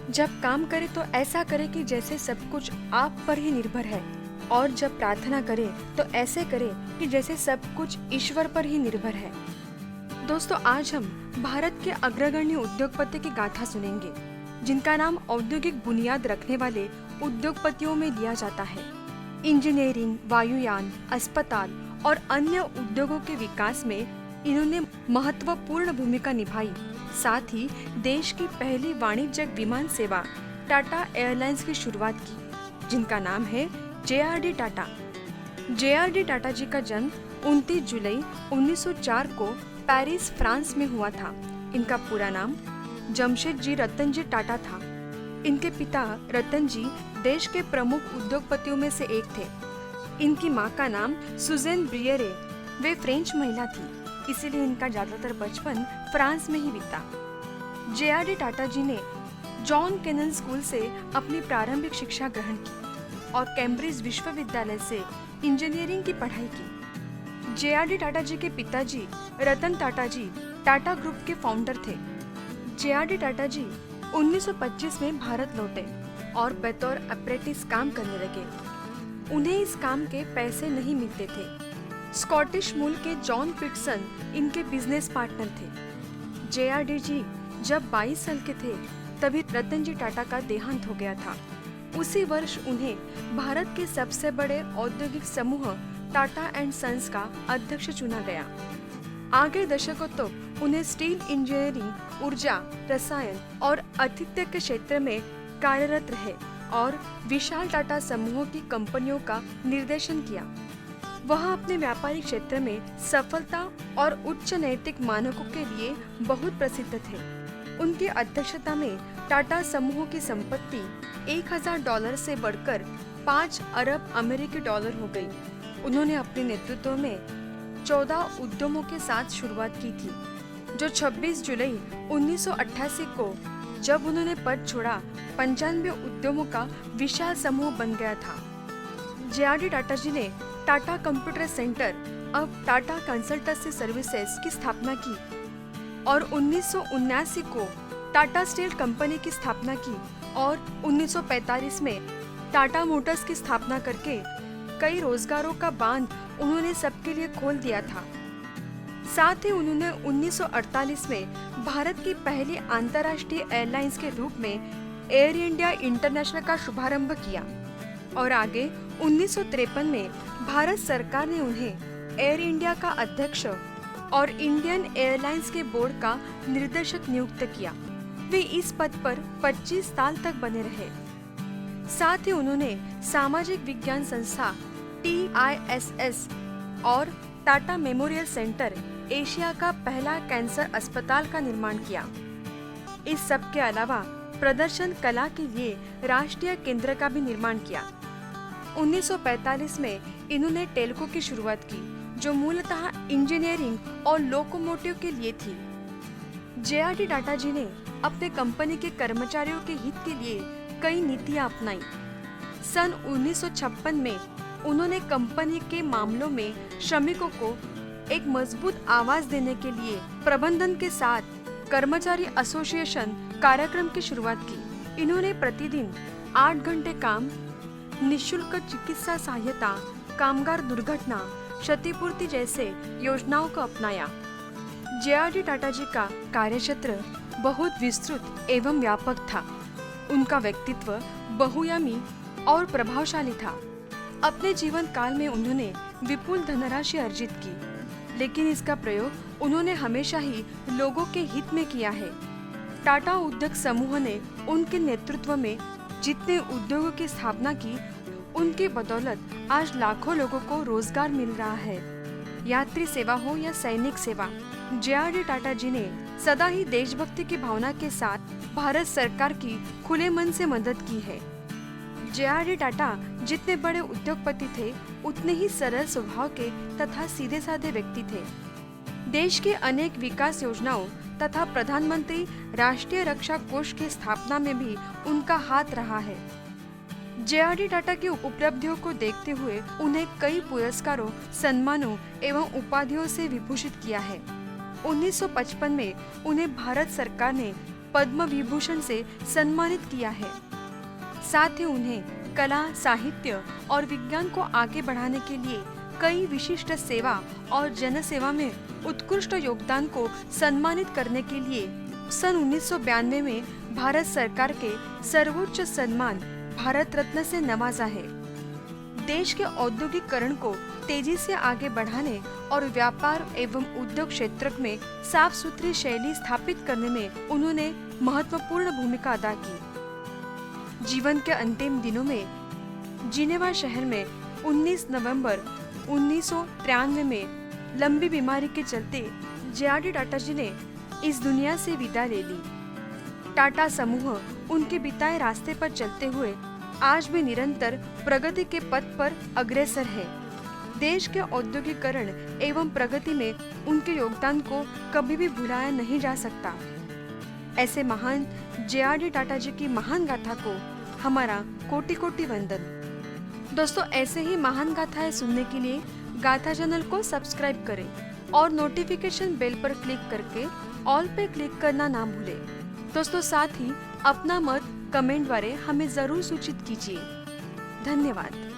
जब काम करे तो ऐसा करे कि जैसे सब कुछ आप पर ही निर्भर है, और जब प्रार्थना करे तो ऐसे करे कि जैसे सब कुछ ईश्वर पर ही निर्भर है। दोस्तों, आज हम भारत के अग्रगण्य उद्योगपति की गाथा सुनेंगे, जिनका नाम औद्योगिक बुनियाद रखने वाले उद्योगपतियों में लिया जाता है। इंजीनियरिंग, वायुयान, अस्पताल और अन्य उद्योगों के विकास में इन्होंने महत्वपूर्ण भूमिका निभाई। साथ ही देश की पहली वाणिज्यिक विमान सेवा टाटा एयरलाइंस की शुरुआत की, जिनका नाम है JRD टाटा। JRD टाटा जी का जन्म 29 जुलाई 1904 को पेरिस, फ्रांस में हुआ था। इनका पूरा नाम जमशेदजी रतनजी टाटा था। इनके पिता रतन जी देश के प्रमुख उद्योगपतियों में से एक थे। इनकी मां का नाम सुजेन ब्रियरे, वे फ्रेंच महिला थी, इसीलिए इनका ज्यादातर बचपन फ्रांस में ही बीता। JRD टाटा जी ने जॉन केनन स्कूल से अपनी प्रारंभिक शिक्षा ग्रहण की और कैम्ब्रिज विश्वविद्यालय से इंजीनियरिंग की पढ़ाई की। JRD टाटा जी के पिताजी रतन टाटा जी टाटा ग्रुप के फाउंडर थे। JRD टाटा जी 1925 में भारत लौटे और बतौर अप्रेंटिस काम करने लगे। उन्हें इस काम के पैसे नहीं मिलते थे। स्कॉटिश मूल के जॉन पिटसन इनके बिजनेस पार्टनर थे। JRD जी जब 22 साल के थे तभी रतन जी टाटा का देहांत हो गया था। उसी वर्ष उन्हें भारत के सबसे बड़े औद्योगिक समूह टाटा एंड सन्स का अध्यक्ष चुना गया। आगे दशकों तक उन्हें स्टील इंजीनियरिंग, ऊर्जा, रसायन और आतिथ्य के क्षेत्र में कार्यरत रहे और विशाल टाटा समूह की कंपनियों का निर्देशन किया। वह अपने व्यापारिक क्षेत्र में सफलता और उच्च नैतिक मानकों के लिए बहुत प्रसिद्ध थे। उनकी अध्यक्षता में टाटा समूह की संपत्ति $1000 से बढ़कर $5 अरब अमेरिकी डॉलर हो गई। उन्होंने अपने नेतृत्व में 14 उद्यमों के साथ शुरुआत की थी, जो 26 जुलाई 1988 को जब उन्होंने पद छोड़ा 95 उद्यमों का विशाल समूह बन गया था। JRD टाटा जी ने टाटा कंप्यूटर सेंटर, अब टाटा कंसल्टेंसी सर्विसेज की स्थापना की और 1979 को टाटा स्टील कंपनी की स्थापना की और 1945 में टाटा मोटर्स की स्थापना करके कई रोजगारों का बांध उन्होंने सबके लिए खोल दिया था। साथ ही उन्होंने 1948 में भारत की पहली अंतर्राष्ट्रीय एयरलाइंस के रूप में एयर इंडिया इंटरनेशनल का शुभारंभ किया और आगे 1953 में भारत सरकार ने उन्हें एयर इंडिया का अध्यक्ष और इंडियन एयरलाइंस के बोर्ड का निर्देशक नियुक्त किया। वे इस पद पर 25 साल तक बने रहे। साथ ही उन्होंने सामाजिक विज्ञान संस्था TISS और टाटा मेमोरियल सेंटर, एशिया का पहला कैंसर अस्पताल का निर्माण किया। इस सब के अलावा प्रदर्शन कला के लिए राष्ट्रीय केंद्र का भी निर्माण किया। 1945 में इन्होंने टेल्को की शुरुआत की, जो मूलतः इंजीनियरिंग और लोकोमोटिव के लिए थी। JRD टाटा जी ने अपने कंपनी के कर्मचारियों के हित के लिए कई नीतियां अपनाई। सन 1956 में उन्होंने कंपनी के मामलों में श्रमिकों को एक मजबूत आवाज देने के लिए प्रबंधन के साथ कर्मचारी एसोसिएशन कार्यक्रम की शुरुआत की। इन्होंने प्रतिदिन 8 घंटे काम, निःशुल्क चिकित्सा सहायता, कामगार दुर्घटना क्षतिपूर्ति जैसे योजनाओं को अपनाया। JRD टाटा जी का कार्यक्षेत्र बहुत विस्तृत एवं व्यापक था। उनका व्यक्तित्व बहुआयामी और प्रभावशाली था। अपने जीवन काल में उन्होंने विपुल धनराशि अर्जित की, लेकिन इसका प्रयोग उन्होंने हमेशा ही लोगों के हित में किया है। टाटा उद्योग समूह ने उनके नेतृत्व में जितने उद्योगों की स्थापना की, उनके बदौलत आज लाखों लोगों को रोजगार मिल रहा है। यात्री सेवा हो या सैनिक सेवा, JRD टाटा जी ने सदा ही देशभक्ति की भावना के साथ भारत सरकार की खुले मन से मदद की है। JRD टाटा जितने बड़े उद्योगपति थे, उतने ही सरल स्वभाव के तथा सीधे साधे व्यक्ति थे। देश के अनेक विकास योजनाओं तथा प्रधानमंत्री राष्ट्रीय रक्षा कोष की स्थापना में भी उनका हाथ रहा है। JRD टाटा की उपलब्धियों को देखते हुए उन्हें कई पुरस्कारों, सम्मानों एवं उपाधियों से विभूषित किया है। 1955 में उन्हें भारत सरकार ने पद्म विभूषण से सम्मानित किया है। साथ ही उन्हें कला, साहित्य और विज्ञान को आगे बढ़ाने के लिए कई विशिष्ट सेवा और जनसेवा में उत्कृष्ट योगदान को सम्मानित करने के लिए सन 1992 में भारत सरकार के सर्वोच्च सम्मान भारत रत्न से नवाजा है। देश के औद्योगिकरण को तेजी से आगे बढ़ाने और व्यापार एवं उद्योग क्षेत्र में साफ सुथरी शैली स्थापित करने में उन्होंने महत्वपूर्ण भूमिका अदा की। जीवन के अंतिम दिनों में जिनेवा शहर में 19 नवंबर 1993 में लंबी बीमारी के चलते जे.आर.डी. टाटा जी ने इस दुनिया से विदा ले ली। टाटा समूह उनके बिताए रास्ते पर चलते हुए आज भी निरंतर प्रगति के पथ पर अग्रसर है। देश के औद्योगिकरण एवं प्रगति में उनके योगदान को कभी भी भुलाया नहीं जा सकता। ऐसे महान जे.आर.डी. टाटा जी की महान गाथा को हमारा कोटि कोटि वंदन। दोस्तों, ऐसे ही महान गाथाएं सुनने के लिए गाथा चैनल को सब्सक्राइब करें और नोटिफिकेशन बेल पर क्लिक करके ऑल पे क्लिक करना ना भूलें। दोस्तों, साथ ही अपना मत कमेंट द्वारे हमें जरूर सूचित कीजिए। धन्यवाद।